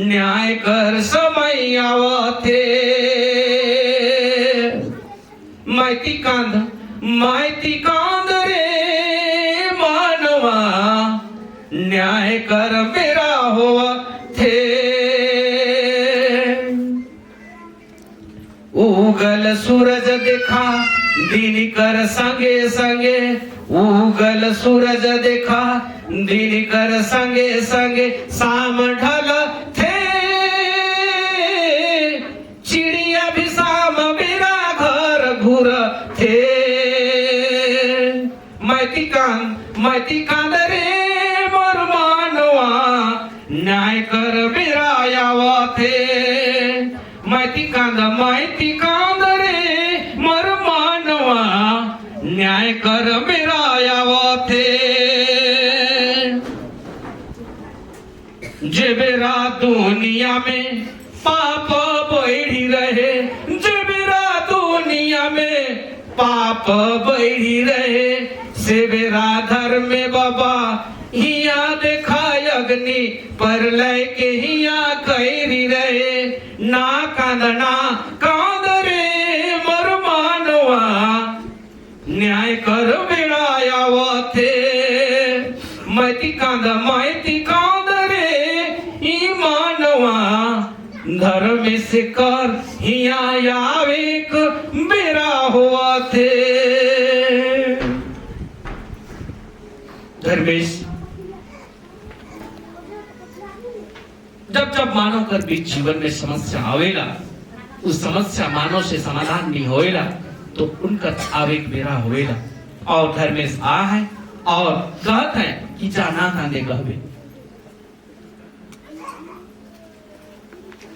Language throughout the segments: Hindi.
न्याय कर समय आवथे। माहिती कांद रे मानवा, न्याय कर मेरा होवा थे। उगल सूरज देखा दिन कर संगे संगे, उगल सूरज देखा दिन कर संगे संगे, शाम ढल थे चिड़िया भी शाम मेरा घर घूर थे। माइती कांद रे मोर मानवा, न्याय कर मेरा आवा थे। माइती कांद रे मोर मानवा, न्याय कर मेरा आवा थे। जे बेरा दुनिया में पाप बढ़ी रहे, जे बेरा दुनिया में पाप बढ़ी रहे, से बेरा धर्म में बाबा हिया देखा अग्नि पर लय के हिया कैरी रहे। ना कांद रे मोर मानवा, न्याय कर मेरा आवा थे। माइती कांद रे ई मानवा, धर्म से कर हिया आवेक मेरा हुआ थे। धर्मेश, जब मानव कर बीच जीवन में समस्या आवेला, उस समस्या मानव से समाधान नहीं होएला, तो उनका आवेग मेरा होएला। और धर्मेश आ है और कहत है कि जाना कांदे कहबे।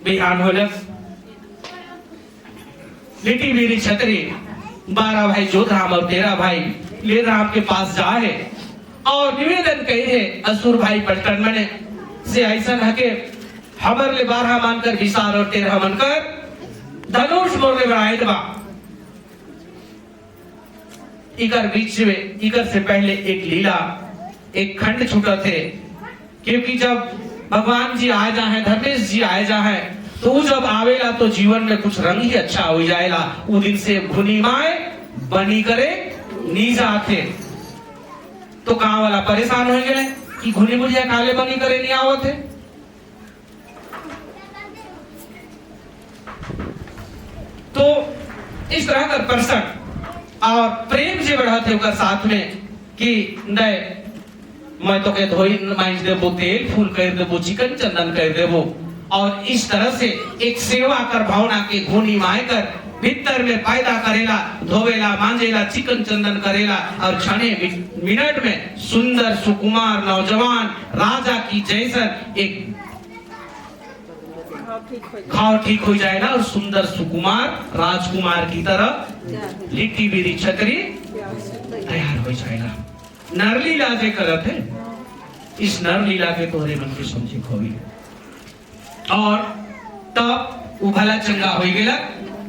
बिहान होलक लिटी मेरी छतरी, 12 भाई जोधराम और 13 भाई लेराम के पास जाए और निवेदन कहे असुर भाई पलटन मने से ऐसा हके हमर ले 12 मानकर विशाल और 13 मानकर धनुष मोरले बनाए दबा। इकर बीच में, इकर से पहले एक लीला, एक खंड छूटा थे, क्योंकि जब भगवान जी आए जा है, धर्मेश जी आए जा है, तो जब आवेला तो जीवन में कुछ रंग ही अच्छा हो जाएला। वो दिन से भुनी माए बनी करे नी जाते, तो गांव वाला परेशान हो गए कि घुनी बुढ़िया काले बनी करे नहीं आवत है। तो इस तरह का प्रसंग और प्रेम से बढ़ा थे उनका साथ में कि नहीं मैं तो कह धोई माइज देबो, तेल फूल कर देबो, चिकन चंदन कर देबो, और इस तरह से एक सेवा कर भावना के घुनी माए कर भीतर में पैदा करेला, धोवेला, मांजेला, चिकन चंदन करेला, और क्षणे मिनट में सुंदर सुकुमार नौजवान राजा की जैसन एक घाव ठीक हो जाएगा और सुंदर सुकुमार राजकुमार की तरह लिट्टी बीरी छतरी तैयार हो जाएगा। नरलीला जे करत है, इस नरलीला के तोहरे मन के समझे खोई। और तब वो भला चंगा हो गया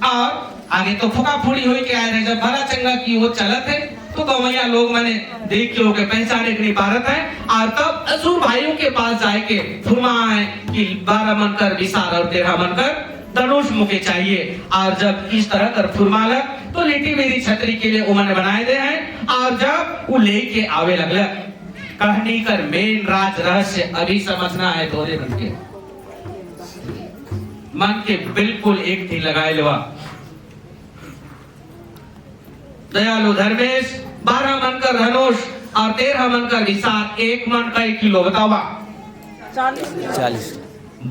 और आगे तो फुका फुड़ी हो के आए रहे। जब भला चंगा की वो चलत है तो गवैया लोग मैंने देख के होके पहचाने के लिए भारत है। और तब असुर भाइयों के पास जाए के फुरमाए कि 12 मन कर विशाल और 13 मन कर धनुष मुके चाहिए। और जब इस तरह कर फुरमालक तो लिट्टी मेरी छतरी के लिए उन्होंने बनाए दे हैं। और जब वो लेके आवे लगलक, कहानी कर मेन राज रहस्य अभी समझना है तोरे मन के मन के बिल्कुल एक थी लगाए लेवा। दयालु धर्मेश 12 मन का धनुष और 13 मन का विशाल, 1 मन का 1 किलो बतावा 40।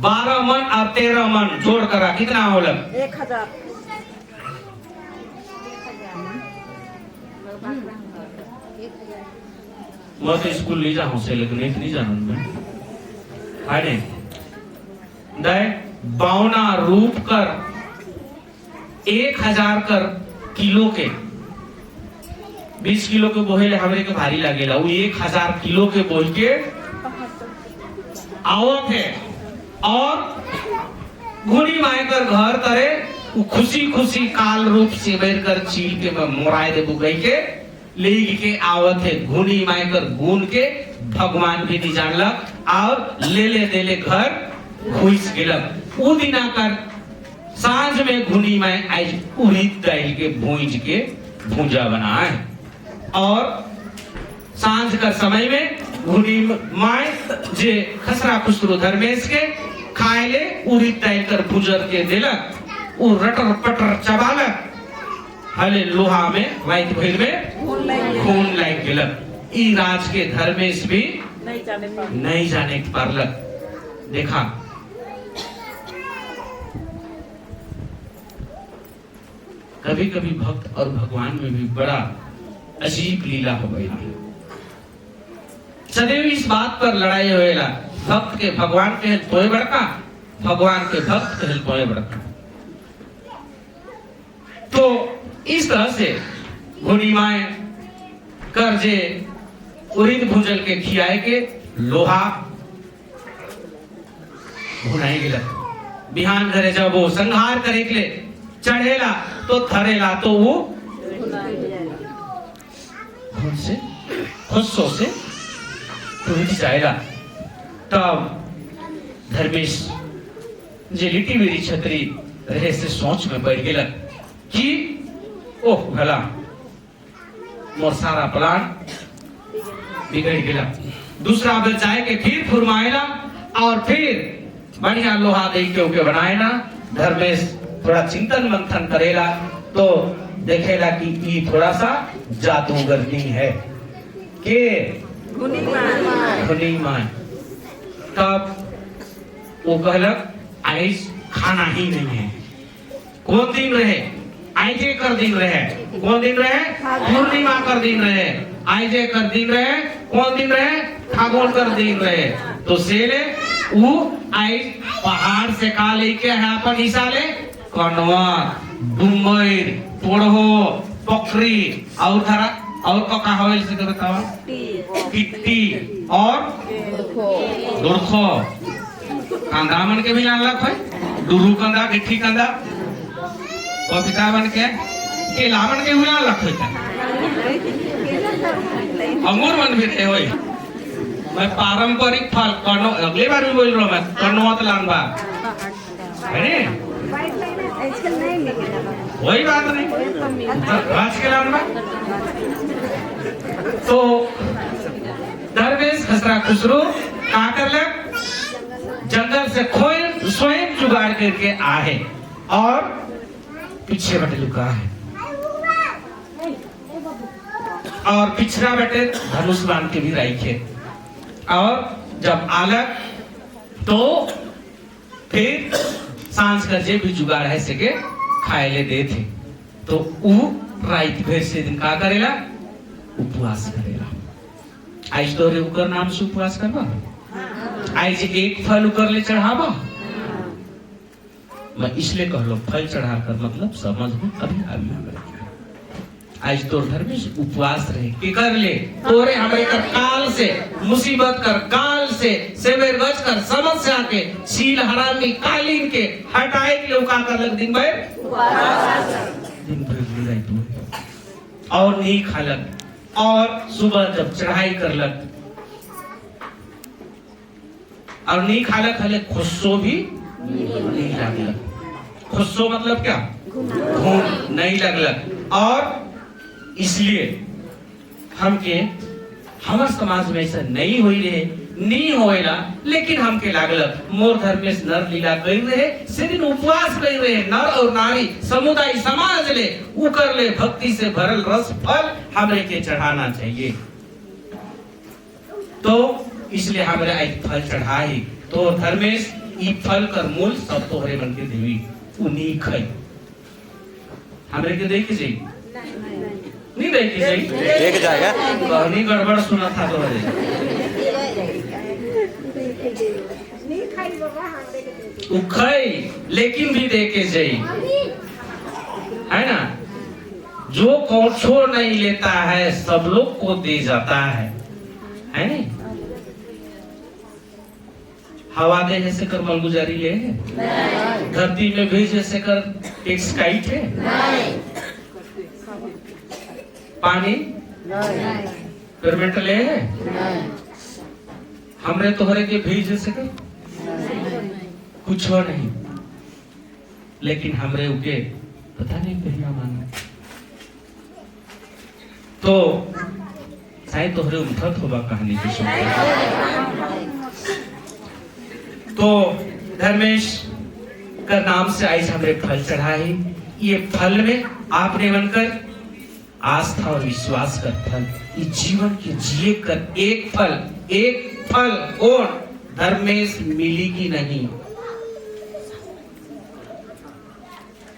12 मन और 13 मन जोड़ करा कितना होला? 1000। मैं तो स्कूल ले जाऊं से, लेकिन एक नहीं जानूं मैं। आने दे बावना रूप कर 1000 कर किलो के 20 किलो के बोहेले हमरे के भारी लागेला। वो 1000 किलो के बोल के आवत है और घुड़ी माए कर घर करे खुशी खुशी काल रूप से बैठ कर चील के मोराए दे बुगई के ले के आवत है। घुड़ी माए कर गुन के भगवान भी नहीं जानलक और ले दे ले घर घुस गेलक। उ दिना कर सांझ में घुनी में आज उड़ीद दाल के भूंज के भूंजा बनाए और सांझ का समय में घुनी माय जे खसरा खुसरो धर्मेश के खाए ले उड़ीद दाल कर भुजर के देलक। उ रटर पटर चबालक हले लोहा में रात भइल में खून लाग गेलक। ई राज के धर्मेश भी नहीं जाने पारलक। देखा कभी कभी भक्त और भगवान में भी बड़ा अजीब लीला हो गई। सदैव इस बात पर लड़ाई होएला, भक्त के भगवान के तोय बड़का, भगवान के भक्त के तोय बड़का। तो इस तरह से घुनी माए कर्जे उड़ीद भूजल के खियाए के लोहा भुनाई गेला। बिहान घरे जब वो संहार करे के लिए चढ़ेला तो थरेला तो वो खुशो से टूट जाएगा। तब धर्मेश जे लिटी मेरी छतरी रहे से सोच में बैठ गेला कि ओह भला मोर सारा प्लान बिगड़ गेला। दूसरा बेर जाए के फिर फुरमाएला और फिर बढ़िया लोहा दे के ओके बनाएला। धर्मेश थोड़ा चिंतन मंथन करेला तो देखेला कि ये थोड़ा सा जादूगरनी है के घुनी माय। तब वो कहलक आज खाना ही नहीं है। कौन दिन रहे? आइजे कर दिन रहे। कौन दिन रहे? पूर्णिमा कर दिन रहे। आइजे कर दिन रहे। कौन दिन रहे? फागुन कर दिन रहे। तो सेले उ आई पहाड़ से का लेके है अपन हिस्सा ले कनवा डुमर पोड़हो पोखरी और धरा और का होइल से बतावा टिट्टी और दुरखो कांदा मन के भी लानलक है। डुरू कांदा गिट्ठी कांदा पपीता बन के केला बन के हुआ लानलक है। अंगूर बन भी रहे होई। मैं पारंपरिक फल कनो अगली बार भी बोल रहा हूं। मैं कनवत लानबा है वही बात नहीं राज के लानबा। तो दरवेश खसरा खुसरो का करलक जंगल से खोए स्वयं जुगाड़ करके आए और पीछे बटे लुका है और पिछड़ा बटे धनुष बांध के भी राइखे। और जब आलक तो फिर सांझ का जे भी जुगाड़ है सके खाए ले दे थे। तो उ रात भर से दिन का करेला उपवास करेला। आज तो रे उकर नाम से उपवास करबा। आज एक फल उकर ले चढ़ावा। मैं इसलिए कहलो फल चढ़ा कर मतलब समझ में अभी अभी आज तो धर्मेश उपवास रहे कि कर ले तोरे हमरे कर काल से मुसीबत कर काल से सेवेर गज कर समस्या के सील हरामी कालीन के हटाए के लोग का कर लग दिन भर दिन भर ले तू और नहीं खालक। और सुबह जब चढ़ाई कर लग और नहीं खालक हले खुशो भी नहीं लगलक। खुशो मतलब क्या? घूम नहीं लगलक। और इसलिए हमके हमार समाज में ऐसा नहीं हुई रहे नहीं होएला। लेकिन हमके लागलक मोर धर्मेश नर लीला कर रहे से दिन उपवास कर रहे नर और नारी समुदाय समाज ले उकर ले भक्ति से भरल रस फल हमरे के चढ़ाना चाहिए। तो इसलिए हमरे आज फल चढ़ाई। तो धर्मेश ई फल कर मूल सब तोहरे मन के देवी उन्हीं खाई हमरे के देख जाई नहीं देखी जाई देख जाएगा। कहानी गड़बड़ सुना था तो उखाई लेकिन भी देके जाई है ना। जो कौछो नहीं लेता है सब लोग को दे जाता है नहीं। हवा दे जैसे कर मलगुजारी ले है। धरती में भी जैसे कर टैक्स काइट है। पानी पेमेंट ले है। हमरे तोहरे के भी जैसे कर कुछ हो नहीं, लेकिन हमरे उके पता नहीं कहिया माना तो शायद तोहरे उठत होगा कहानी की सुन। तो धर्मेश का नाम से आज हमरे फल चढ़ाए। ये फल में आपने बनकर आस्था और विश्वास का फल, ये जीवन के जिए कर एक फल कौन धर्मेश मिली की नहीं।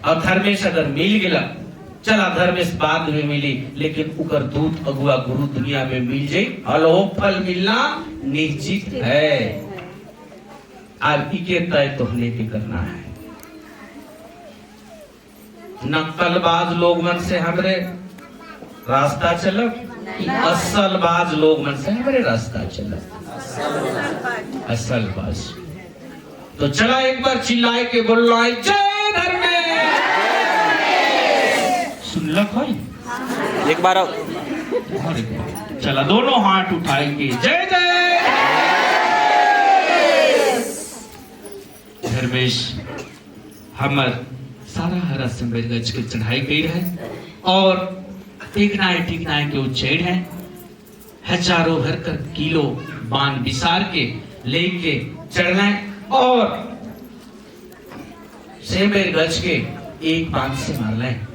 अब धर्मेश अगर मिल गया चला, धर्मेश बाद में मिली, लेकिन उकर दूत अगुआ गुरु दुनिया में मिल जाए, अलो फल मिलना निश्चित है। अब इके तय तो लेके करना है। नक्कलबाज लोग मन से हमरे रास्ता चलक, असल बाज लोग मन से हमरे रास्ता चलक। असल बाज तो चला एक बार चिल्लाए के बोलना है जय धर्मेश। सुनलक है एक बार और। चला दोनों हाथ उठाएंगे जय जय धर्मेश। हमर सारा हरा सिमर गज के चढ़ाई गई है और टिकनाए के उच्चैन है। हजारों भर कर किलो बाण विसार के लेके चढ़ना और सेमेर गज के एक बाण से मारना है।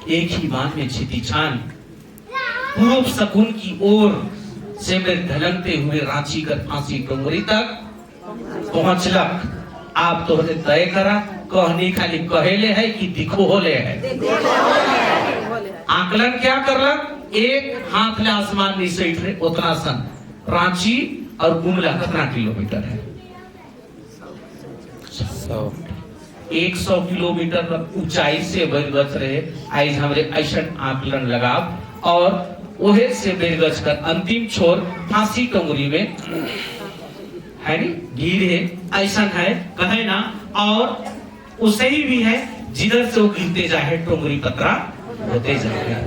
एक ही बाण में छिती छान पूर्व शकुन की ओर सेमेर ढलकते हुए रांची कर फांसी टोंगरी तक पहुंचलक। आप तो तय करा कहनी खाली कहेले है कि दिखो होले है। आकलन क्या करलक, एक हाथ ले आसमान नीचे उठे उतना सन रांची और गुमला कितना किलोमीटर है? 100 किलोमीटर तक ऊंचाई से बेरगज रहे। आज हमरे ऐसा आकलन लगाव और ओहे से बेरगज कर अंतिम छोर फांसी टोंगरी में है नी गिर है, ऐसा है कहे ना। और उसे ही भी है जिधर से वो गिरते जाए टोंगरी पत्रा होते जाएगा।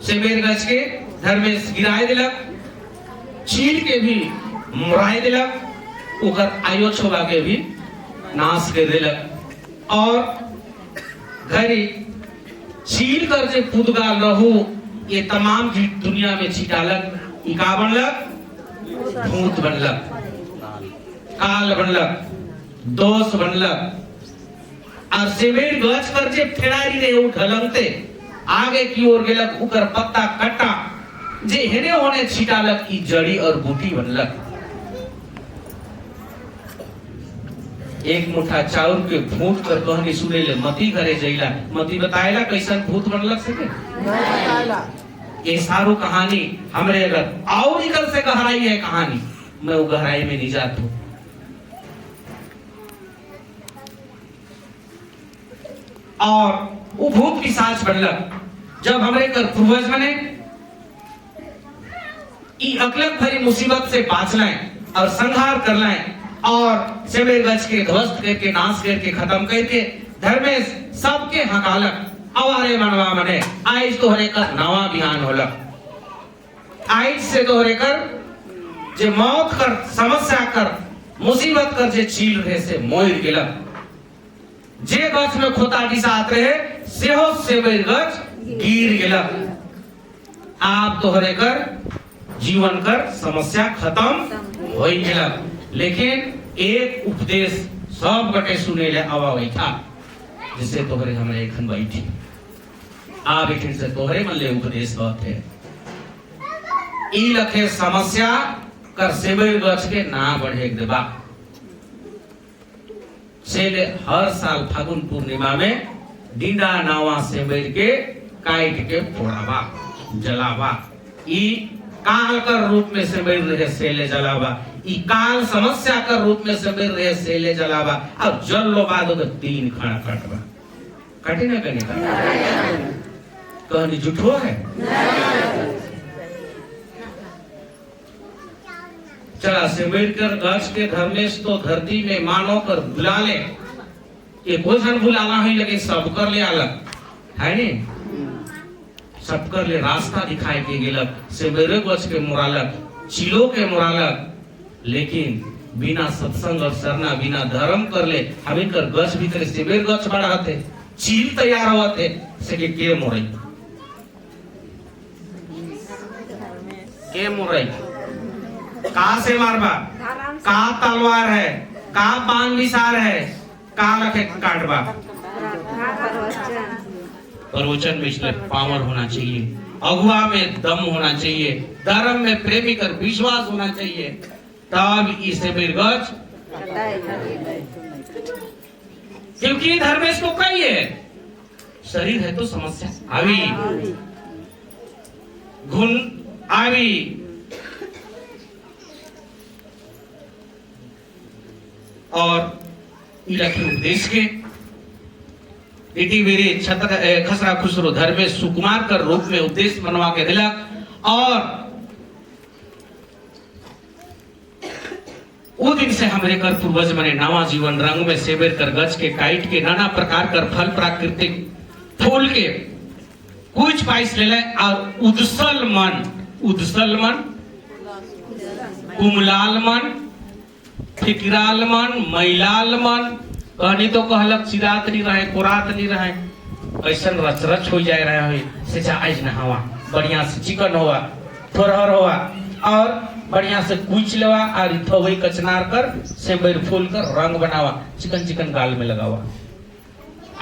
सेमेर गज के धर्मेश गिराए दिलक, चील के भी मुराए दिलक, उकर आयो छोबा के भी नाश कर दिलक। और घरी चील कर जे पुदगाल रहू ये तमाम दुनिया में छिटालक, इका बनलक, भूत बनलक, काल बनलक, दोष बनलक। और सेमेर गज कर जे फेरारी ने उठलंगते आगे की ओर गेलक, उकर पत्ता कट्टा जे हेने होने छिटालक, ई जड़ी और बूटी बनलक। एक मुठा चाउर के भूत कर कहनी सुने ले मती घरे जइला, मती बताएला कैसन भूत बनलक सके। ये सारू कहानी हमरे अगर और निकल से गहराई है कहानी, मैं वो गहराई में नहीं जाता हूं। और वो भूत पिशाच बनलक। जब हमरे कर पूर्वज बने ई अकलक भरी मुसीबत से बाँचना और संहार करना और सेमेर गज के ध्वस्त करके नाश करके खत्म करके धर्मेश सबके हकालक अवारे मनवा मने आज तोहरे कर नवा बिहान होलक। आज से तोहरे कर जे मौत कर समस्या कर मुसीबत कर जे चील रहे से मोर गेलक। जे गज में खोता डिसात रहे सेहो सेमेर गज गिर गेलक। आप तोहरे कर जीवन कर समस्या खत्म हो गेलक। लेकिन एक उपदेश सब गटे सुने ले आवा बैठा, जिससे तोहरे हमरे एखन बैठी आ बैठे से तोहरे मन ले उपदेश बात है। ई लखे समस्या कर सेमेर गज के ना बढ़े देबा से ले हर साल फागुन पूर्णिमा में डीडा नावा सेमेर के काट के फोड़ावा जलावा। ई काल कर रूप में सेमेर रहे सेले जलावा, ई काल समस्या कर रूप में सेमेर रहे सेले जलावा। अब जल लो बाद 3 खड़ा कटवा कटे ना कने का कहनी झूठो है। चला सेमेर कर गज के धर्मेश तो धरती में मानो कर बुला ले, ये कोई सन बुलाना ही लेकिन सब कर ले अलग है नी, सब कर ले रास्ता दिखाई के गेलक। सेमेर गज के मुरालक, चिलो के मुरालक, लेकिन बिना सत्संग और सरना बिना धर्म कर ले हमें कर गच भीतर से बेर गच बढ़ा थे चील तैयार हुआ थे से के मोरई के मोरई कहा से मारबा का तलवार है का बाण विसार है का लखे काटबा प्रवचन में इसलिए पावर होना चाहिए, अगुआ में दम होना चाहिए, धर्म में प्रेमी कर विश्वास होना चाहिए, तब इसे बिरगज क्योंकि धर्मेश को कही है शरीर है तो समस्या आवी गुण आवी और इलाके उपदेश के इटी छत्र खसरा खुसरो धर्मेश सुकुमार कर रूप में उपदेश बनवा के दिलक और वो दिन से हमारे कर पूर्वज मने नवा जीवन रंग में सेवेर कर गज के काइट के नाना प्रकार कर फल प्राकृतिक फूल के कुछ पाइस ले ले और उदसल मन कुमलाल मन फिकिराल मन मैलाल मन कहनी तो कहलक चिरात नहीं रहे कोरात नहीं रहे ऐसा रच रच हो जाए रहा है से आज नहावा बढ़िया से चिकन हुआ थोरहर हुआ और बढ़िया से कुछ लेवा और थोड़ी कचनार कर से बैर फूल कर रंग बनावा चिकन चिकन गाल में लगावा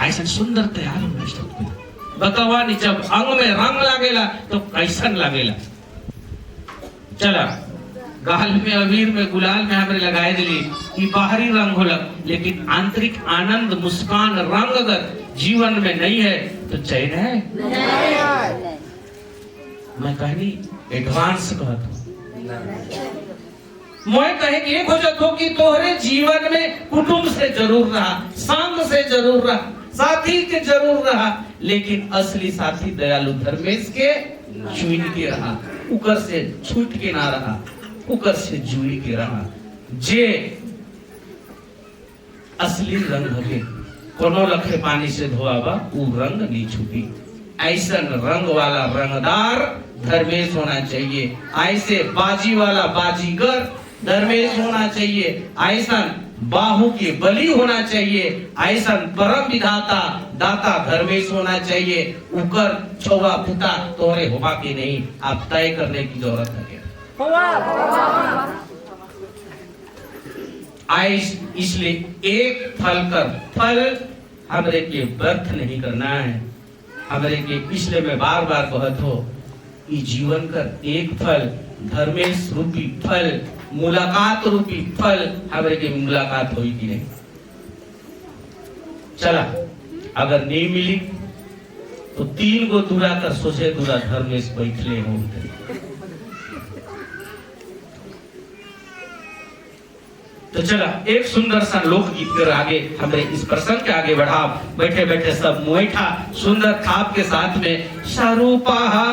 ऐसा सुंदर तैयार होना बतावा नहीं जब अंग में रंग लागेला तो कैसन लागेला चला गाल में अबीर में गुलाल में हमरे लगाए दिली कि बाहरी रंग होला लेकिन आंतरिक आनंद मुस्कान रंग अगर जीवन में नहीं है तो चैन है नहीं। मैं कहनी एडवांस कहता मैं कहे कि एक हो जातो कि तोहरे जीवन में कुटुंब से जरूर रहा संग से जरूर रहा साथी के जरूर रहा लेकिन असली साथी दयालु धर्मेश के छूट के रहा उकर से छूट के ना रहा उकर से जुड़ी के रहा जे असली रंग हके कोनो लखे पानी से धोआबा उ रंग नहीं छूटी ऐसा रंग वाला रंगदार धर्मेश होना चाहिए ऐसे बाजी वाला बाजीगर धर्मेश होना चाहिए ऐसा बाहु के बलि होना चाहिए ऐसा परम विधाता दाता धर्मेश होना चाहिए उकर छौवा पुता तोरे होगा कि नहीं आप तय करने की जरूरत है इसलिए एक फल कर फल हमरे के व्यर्थ नहीं करना है हमरे के इसलिए मैं बार बार कहत हो ई जीवन कर एक फल धर्मेश रूपी फल मुलाकात रूपी फल हमरे के मुलाकात होई कि नहीं चला अगर नहीं मिली तो 3 गो दूरा कर सोचे दूरा धर्मेश बैठले हो तो चला एक सुंदर सा लोकगीत कर आगे हमने इस प्रसंग के आगे बढ़ा बैठे बैठे सब मुएठा सुंदर खाप के साथ में शारूपा